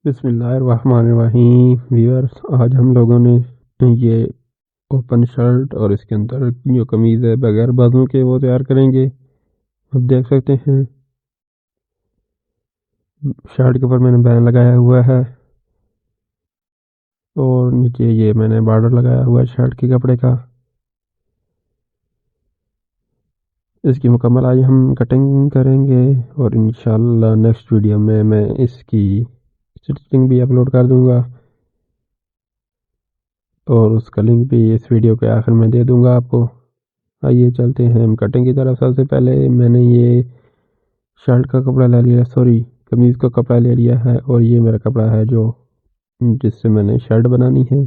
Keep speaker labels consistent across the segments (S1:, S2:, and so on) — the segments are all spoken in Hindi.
S1: बिस्मिल्लाहिर्रहमानिर्रहीम व्यूअर्स, आज हम लोगों ने ये ओपन शर्ट और इसके अंदर जो कमीज़ है बगैर बाजुओं के वो तैयार करेंगे। अब देख सकते हैं शर्ट के ऊपर मैंने बैन लगाया हुआ है और नीचे ये मैंने बॉर्डर लगाया हुआ है शर्ट के कपड़े का। इसकी मुकम्मल आज हम कटिंग करेंगे और इंशाल्लाह नेक्स्ट वीडियो में मैं इसकी स्टिचिंग भी अपलोड कर दूंगा और उसका लिंक भी इस वीडियो के आखिर में दे दूंगा आपको। आइए चलते हैं हम कटिंग की तरफ। सबसे पहले मैंने ये शर्ट का कपड़ा ले लिया, सॉरी कमीज़ का कपड़ा ले लिया है और ये मेरा कपड़ा है जो जिससे मैंने शर्ट बनानी है।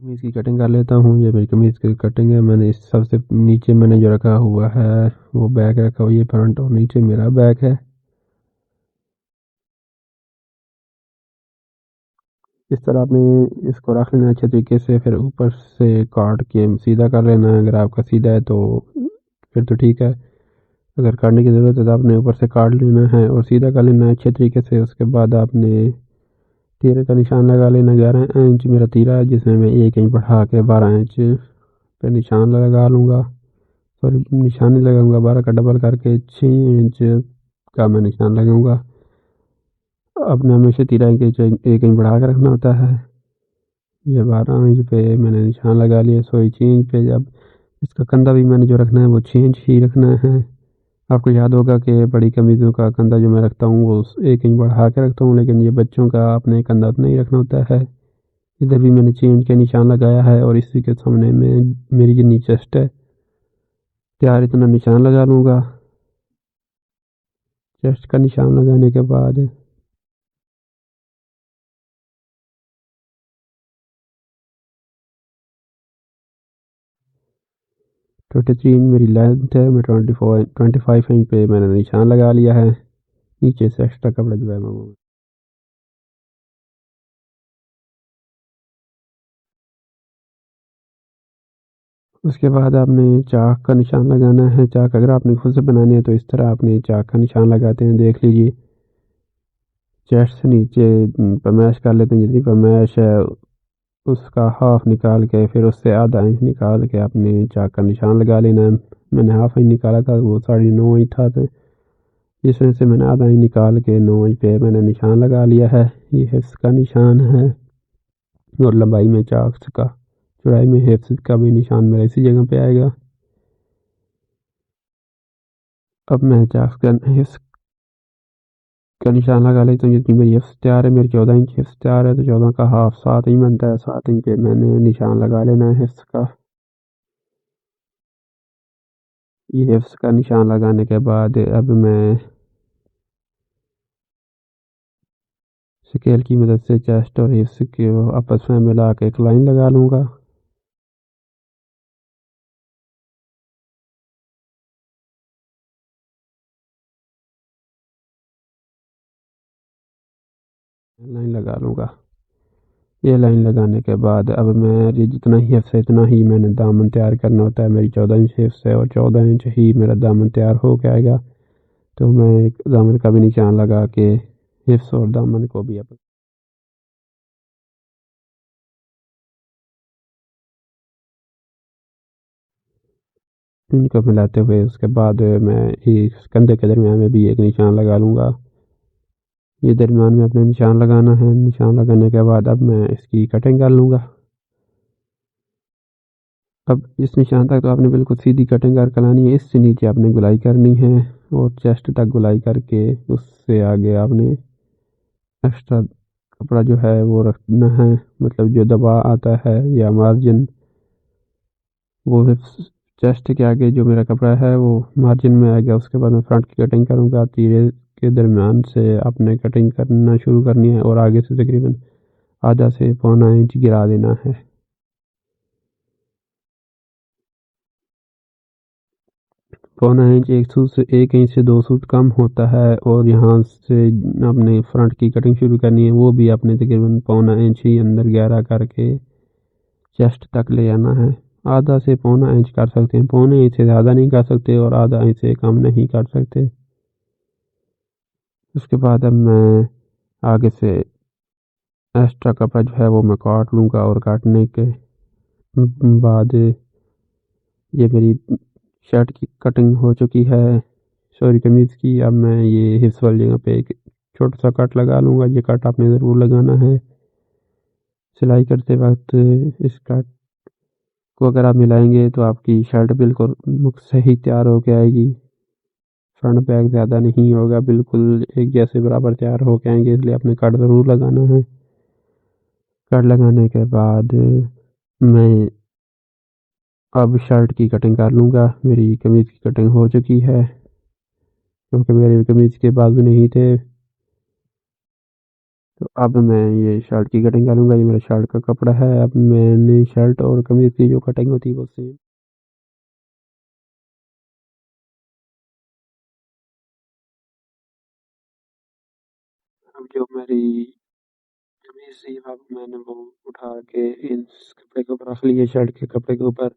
S1: कमीज़ की कटिंग कर लेता हूँ। ये मेरी कमीज़ की कटिंग है। मैंने इस सबसे नीचे मैंने जो रखा हुआ है वो बैक रखा हुआ, ये फ्रंट और नीचे मेरा बैक है। इस तरह आपने इसको रख लेना अच्छे तरीके से, फिर ऊपर से काट के सीधा कर लेना है। अगर आपका सीधा है तो फिर तो ठीक है, अगर काटने की ज़रूरत है तो आपने ऊपर से काट लेना है और सीधा कर लेना है अच्छे तरीके से। उसके बाद आपने तीरे का निशान लगा लेना। 11 इंच मेरा तीरा है जिसमें मैं 1 इंच बढ़ा के 12 इंच पे निशान लगा लूँगा। सॉरी निशान नहीं लगाऊंगा, 12 का डबल करके 6 इंच का मैं निशान लगाऊंगा। आपने हमेशा तीरा 1 इंच बढ़ा के रखना होता है। ये 12 इंच पे मैंने निशान लगा लिया। सॉरी 6 इंच पे। अब इसका कंधा भी मैंने जो रखना है वो 6 इंच ही रखना है। आपको याद होगा कि बड़ी कमीज़ों का कंधा जो मैं रखता हूँ वो 1 इंच बढ़ा के रखता हूँ, लेकिन ये बच्चों का अपने कंधा उतना ही रखना होता है। इधर भी मैंने 6 इंच का निशान लगाया है और इसी के सामने में मेरी जितनी चेस्ट है तैयार इतना निशान लगा लूँगा। चेस्ट का निशान लगाने के बाद 23 इंच मेरी लेंथ है। मैं 25 इंच पे मैंने निशान लगा लिया है। नीचे से एक्स्ट्रा कपड़ा जो है मैं उसके बाद आपने चाक का निशान लगाना है। चाक अगर आपने खुद से बनानी है तो इस तरह आपने चाक का निशान लगाते हैं। देख लीजिए चेस्ट से नीचे पैमाइश कर लेते हैं। जितनी पैमाइश है उसका हाफ निकाल के फिर उससे आधा इंच निकाल के अपने चाक का निशान लगा लेना है। मैंने हाफ इंच निकाला था, वो 9.5 इंच था, तो इस वजह से मैंने आधा इंच निकाल के 9 इंच पे मैंने निशान लगा लिया है। ये हिफ्स का निशान है और लंबाई में चाक का, चौड़ाई में हिफ्स का भी निशान मेरा इसी जगह पे आएगा। अब मैं चाक का हिफ्स का निशान लगा लेता हूँ। जितनी मेरी हिफ्स तैयार है, मेरी 14 इंच हिफ्स तैयार है, तो 14 का हाफ 7 इंच बनता है। 7 इंच पे मैंने निशान लगा लेना है हिफ्स का। ये हिफ्स का निशान लगाने के बाद अब मैं स्केल की मदद से चेस्ट और हिप्स को आपस में मिला के एक लाइन लगा लूँगा। लाइन लगा लूँगा। ये लाइन लगाने के बाद अब मैं ये जितना ही हिप्स है इतना ही मैंने दामन तैयार करना होता है। मेरी 14 इंच हिप्स है और 14 इंच ही मेरा दामन तैयार हो के आएगा। तो मैं एक दामन का भी निशान लगा के हिप्स और दामन को भी अब इनको मिलाते हुए उसके बाद मैं इस कंधे के दरमियान में भी एक निशान लगा लूँगा। ये दरमियान में अपने निशान लगाना है। निशान लगाने के बाद अब मैं इसकी कटिंग कर लूँगा। अब इस निशान तक तो आपने बिल्कुल सीधी कटिंग करके लानी है। इससे नीचे आपने गुलाई करनी है और चेस्ट तक गुलाई करके उससे आगे आपने एक्स्ट्रा कपड़ा जो है वो रखना है। मतलब जो दबा आता है या मार्जिन, वो चेस्ट के आगे जो मेरा कपड़ा है वो मार्जिन में आ गया। उसके बाद मैं फ्रंट की कटिंग करूँगा। तीरे के दरमियान से आपने कटिंग करना शुरू करनी है और आगे से तकरीबन आधा से पौना इंच गिरा देना है। पौना इंच 1 इंच से 2 सूट कम होता है और यहाँ से आपने फ्रंट की कटिंग शुरू करनी है। वो भी आपने तकरीबन पौना इंच ही अंदर गहरा करके चेस्ट तक ले आना है आधा से पौना इंच कर सकते हैं, पौने इंच से ज़्यादा नहीं कर सकते और आधा इंच से कम नहीं कर सकते। उसके बाद अब मैं आगे से एक्स्ट्रा कपड़ा जो है वो मैं काट लूँगा और काटने के बाद ये मेरी शर्ट की कटिंग हो चुकी है, सॉरी कमीज़ की। अब मैं ये हिप्स वाली जगह पे एक छोटा सा कट लगा लूँगा। ये कट आपने ज़रूर लगाना है सिलाई करते वक्त। इस कट को अगर आप मिलाएंगे तो आपकी शर्ट बिल्कुल सही तैयार होके आएगी। फ्रंट बैक ज़्यादा नहीं होगा, बिल्कुल एक जैसे बराबर तैयार होके आएंगे, इसलिए आपने कट ज़रूर लगाना है। कट लगाने के बाद मैं अब शर्ट की कटिंग कर लूँगा। मेरी कमीज़ की कटिंग हो चुकी है क्योंकि मेरे कमीज़ के बाजू नहीं थे। तो अब मैं ये शर्ट की कटिंग करूँगा। ये मेरा शर्ट का कपड़ा है। अब मैंने शर्ट और कमीज़ की जो कटिंग होती है वो सेम। अब जो मेरी कमीज़ थी अब मैंने वो उठा के इस कपड़े के ऊपर रख ली है, शर्ट के कपड़े के ऊपर।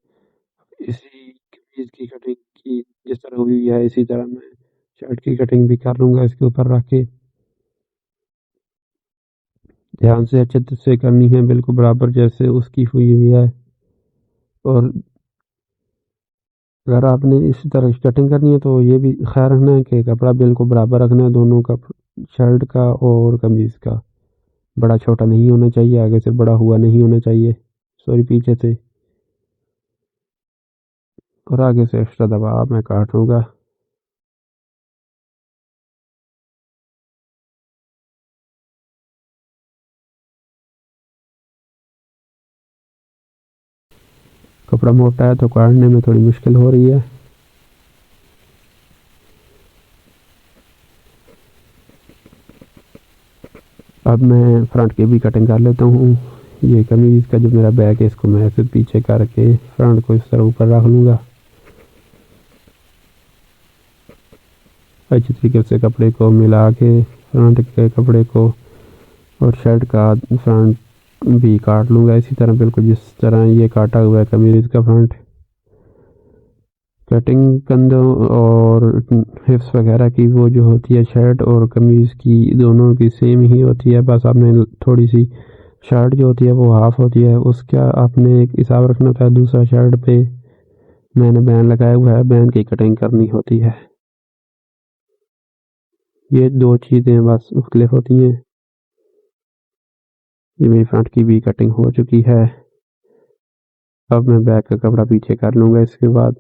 S1: इसी कमीज़ की कटिंग की जिस तरह हुई है इसी तरह मैं शर्ट की कटिंग भी कर लूँगा इसके ऊपर रख के। ध्यान से अच्छे से करनी है, बिल्कुल बराबर जैसे उसकी हुई हुई है। और अगर आपने इस तरह की कटिंग करनी है तो ये भी ख्याल रखना है कि कपड़ा बिल्कुल बराबर रखना है दोनों का, शर्ट का और कमीज़ का। बड़ा छोटा नहीं होना चाहिए, आगे से बड़ा हुआ नहीं होना चाहिए, सॉरी पीछे से। और आगे से एक्स्ट्रा दबाव मैं काट लूँगा। कपड़ा मोटा है तो काटने में थोड़ी मुश्किल हो रही है। अब मैं फ्रंट की भी कटिंग कर लेता हूँ। ये कमीज़ का जो मेरा बैक है इसको मैं ऐसे पीछे करके फ्रंट को इस तरह ऊपर रख लूँगा। अच्छी तरीके से कपड़े को मिला के फ्रंट के कपड़े को और शर्ट का फ्रंट भी काट लूँगा इसी तरह, बिल्कुल जिस तरह ये काटा हुआ है कमीज़ का फ्रंट। कटिंग कंधों और हिप्स वगैरह की वो जो होती है शर्ट और कमीज़ की दोनों की सेम ही होती है, बस आपने थोड़ी सी शर्ट जो होती है वो हाफ होती है, उसका आपने एक हिसाब रखना होता है। दूसरा शर्ट पे मैंने बैन लगाया हुआ है, बैन की कटिंग करनी होती है। ये दो चीज़ें बस मुख्तलिफ होती हैं। ये मेरी फ्रंट की भी कटिंग हो चुकी है। अब मैं बैक का कपड़ा पीछे कर लूँगा इसके बाद।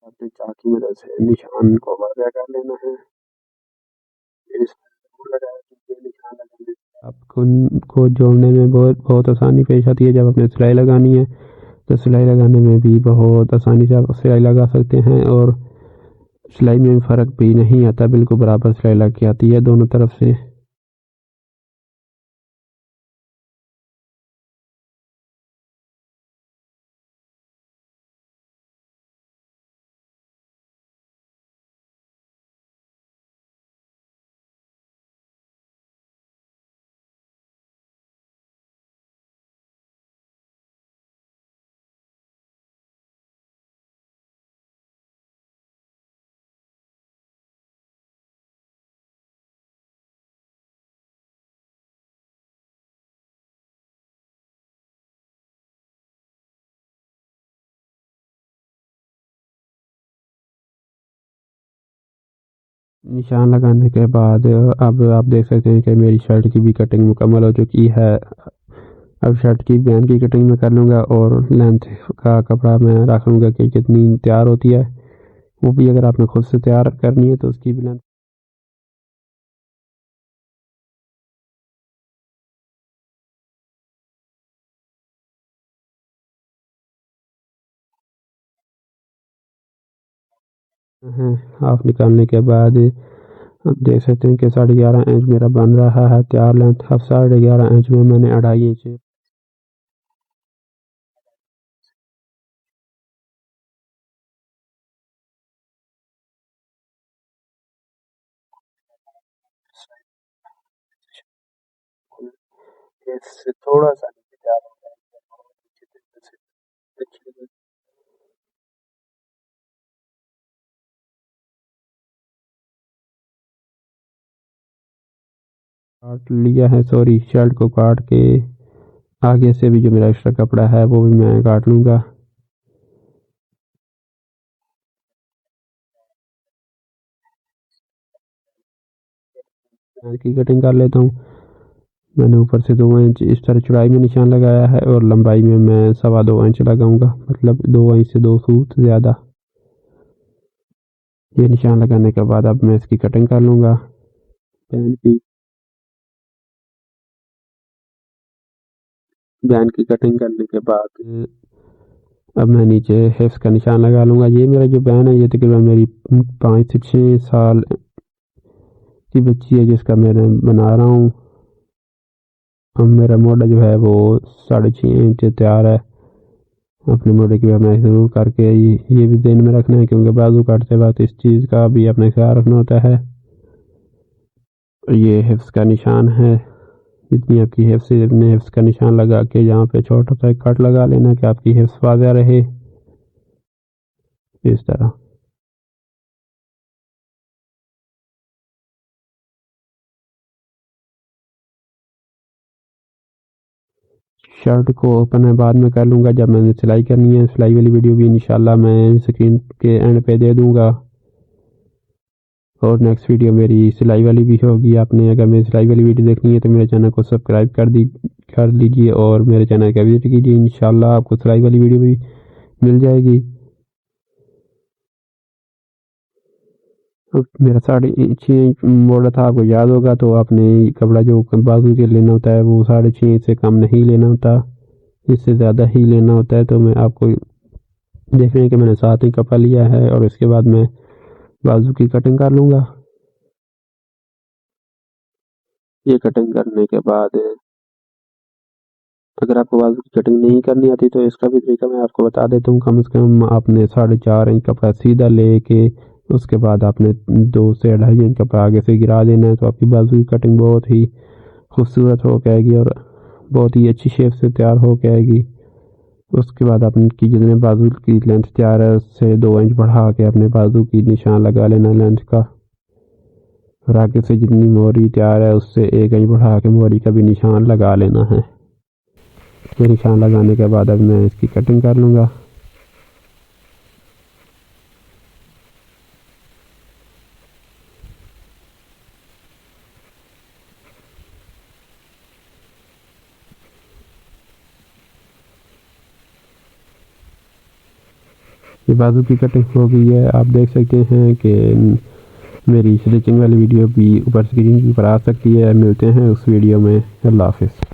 S1: अपने चाक की मदद से निशान को वाक़या कर लेना है। इस लगाया कि ये निशान लगाने से आपको को जोड़ने में बहुत बहुत आसानी पेश आती है। जब आपने सिलाई लगानी है तो सिलाई लगाने में भी बहुत आसानी से आप सिलाई लगा सकते हैं और सिलाई में फ़र्क भी नहीं आता, बिल्कुल बराबर सिलाई लग के आती है दोनों तरफ से। निशान लगाने के बाद अब आप देख सकते हैं कि मेरी शर्ट की भी कटिंग मुकम्मल हो चुकी है। अब शर्ट की बैन की कटिंग मैं कर लूँगा और लेंथ का कपड़ा मैं रख लूँगा कि कितनी तैयार होती है। वो भी अगर आपने खुद से तैयार करनी है तो उसकी भी लेंथ हैं। हाफ निकालने के बाद आप देख सकते हैं कि 11.5 इंच मेरा बन रहा है तैयार लेंथ। अब 11.5 इंच में मैंने 2.5 इंच इससे थोड़ा सा नीचे तैयार हो जाएगा और अच्छी तरीके से देखिए काट लिया है। सॉरी, शर्ट को काट के आगे से भी जो मेरा एक्स्ट्रा कपड़ा है वो भी मैं काट लूँगा। की कटिंग कर लेता हूँ। मैंने ऊपर से 2 इंच इस तरह चौड़ाई में निशान लगाया है और लंबाई में मैं 2.25 इंच लगाऊंगा, मतलब 2 इंच से 2 फुट ज़्यादा। ये निशान लगाने के बाद अब मैं इसकी कटिंग कर लूँगा। बैन की कटिंग करने के बाद अब मैं नीचे हिप्स का निशान लगा लूँगा। ये मेरा जो बैन है ये तकरीबन मेरी 5 से 6 साल की बच्ची है जिसका मैं बना रहा हूँ। अब मेरा मोड़ा जो है वो 6.5 इंच तैयार है। अपने मोड़े की मैं ज़रूर करके ये भी ध्यान में रखना है क्योंकि बाजू काटते वक्त इस चीज़ का भी अपने ख्याल रखना होता है। ये हिप्स का निशान है। जितनी आपकी हिप्स है इतने हिप्स का निशान लगा के यहाँ पे छोटा सा एक कट लगा लेना कि आपकी हिप्स वाज़ेह रहे इस तरह। शर्ट को ओपन मैं बाद में कर लूँगा जब मैंने सिलाई करनी है। सिलाई वाली वीडियो भी इंशाल्लाह मैं स्क्रीन के एंड पे दे दूँगा और नेक्स्ट वीडियो मेरी सिलाई वाली भी होगी। आपने अगर मेरी सिलाई वाली वीडियो देखनी है तो मेरे चैनल को सब्सक्राइब कर लीजिए और मेरे चैनल का विजिट कीजिए। इंशाल्लाह आपको सिलाई वाली वीडियो भी मिल जाएगी। तो मेरा 6.5 इंच मोड़ा था, आपको याद होगा। तो आपने कपड़ा जो बाजू के लेना होता है वो 6.5 इंच से कम नहीं लेना होता, इससे ज़्यादा ही लेना होता है। तो मैं आपको देख रहे हैं कि मैंने 7 इंच कपड़ा लिया है और इसके बाद मैं बाजू की कटिंग कर लूँगा। ये कटिंग करने के बाद अगर आपको बाजू की कटिंग नहीं करनी आती तो इसका भी तरीका मैं आपको बता देता हूँ। कम से कम आपने 4.5 इंच कपड़ा सीधा लेके उसके बाद आपने 2 से 2.5 इंच कपड़ा आगे से गिरा देना है। तो आपकी बाजू की कटिंग बहुत ही खूबसूरत हो के आएगी और बहुत ही अच्छी शेप से तैयार हो के आएगी। उसके बाद आपकी जितने बाजू की लेंथ तैयार है उससे 2 इंच बढ़ा के अपने बाजू की निशान लगा लेना लेंथ का और आगे से जितनी मोहरी तैयार है उससे 1 इंच बढ़ा के मोहरी का भी निशान लगा लेना है। ये निशान लगाने के बाद अब मैं इसकी कटिंग कर लूँगा। ये बाजू की कटिंग हो गई है। आप देख सकते हैं कि मेरी स्टिचिंग वाली वीडियो भी ऊपर स्क्रीन पर आ सकती है। मिलते हैं उस वीडियो में। अल्लाह हाफिज़।